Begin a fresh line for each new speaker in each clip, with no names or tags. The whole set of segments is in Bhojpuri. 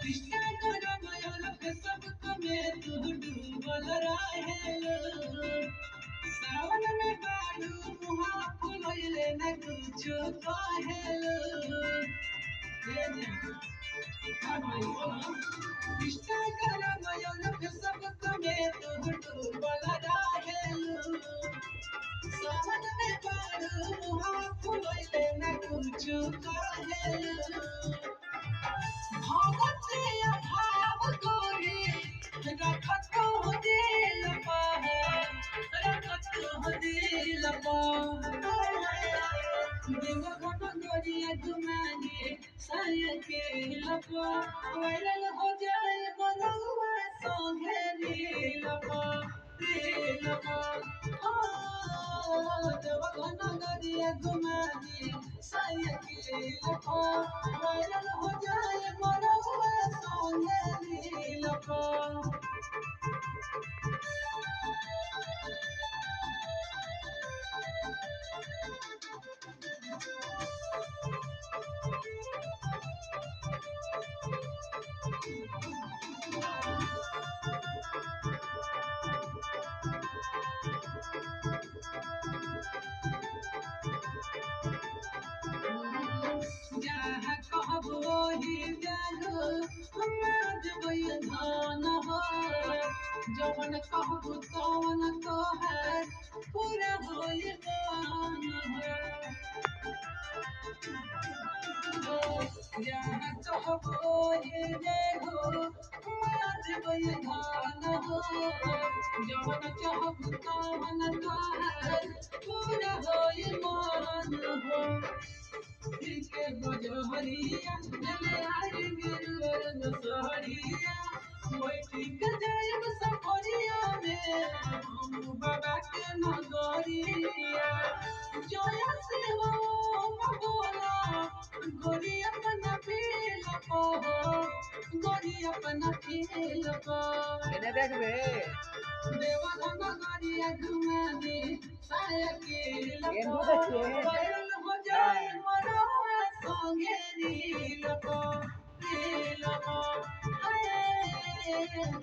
कृष्णा करमयल फेसबुक में तू डूबल रहेलो सावन में बारू मुहा फुलैले न कुछो कहेलो ये कृष्णा करमयल फेसबुक में तू डूबल रहेलो सावन में बारू मुहा फुलैले न कुछो कहेलो भगते अभाव गोरी रखत हो दिल रखत हो दिल देव घट गोरिया घुमाने साय के लपा वायरल हो जाए मनवा संगे नीलपा नीलपा देव घट गोरिया घुमाने साय के लपा वायरल हो जाए मनवा संगे नीलपा जहाँ कहबो ही जानो समाज बयधान हो जवन कहबो तवन तोहार पूरा होई गान हो जहाँ कहबो ही जानो समाज बयधान हो जवन कहबो तवन तोहार पूरा होई गान हो के बजहरिया जले आई गिरवर नसहरिया बैठी के जायब सफरिया में हम बाबा के नगरिया जोया सेवा मगोला गोरी अपना फील को गोरी अपना फील को
এনে দেখবে
देवा नगरिया घुमा दे साय के
এন্ডু
लको
দেখছে
वायरल हो जाए मनवा संगे नीलको नीलको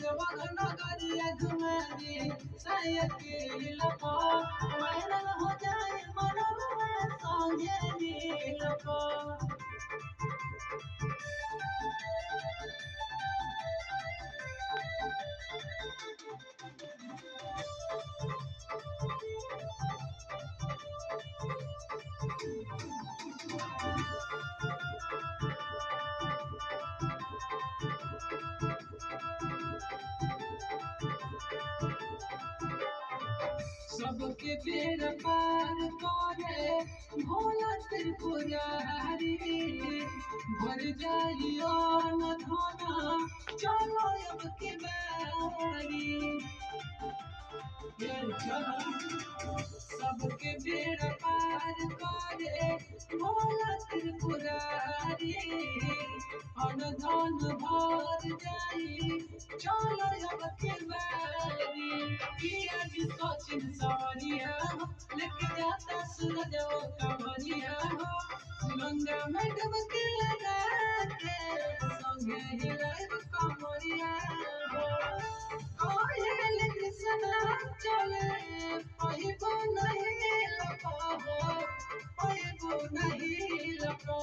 देवा नगरिया घुमा दे साय के लको वायरल हो जाए मनवा संगे नीलको सबके बेर पार करे भोला त्रिपुरारी भर जाइयो न धोना चलो अब की बारी सबके बेर पार करे भोला त्रिपुरारी अन धन भर जाई चलो अब की बारी किया जी सोचिन सवरिया लेके जाता सूरज वो कमरिया हो गंगा में डुबकी लगा के संगे हिलाए कमरिया हो कोयल कृष्णा चले पहिबो नहीं लपो हो पहिबो नहीं लपो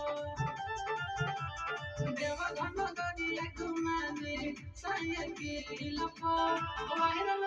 देव घन गरिया घुमाने साय के लपो वायरल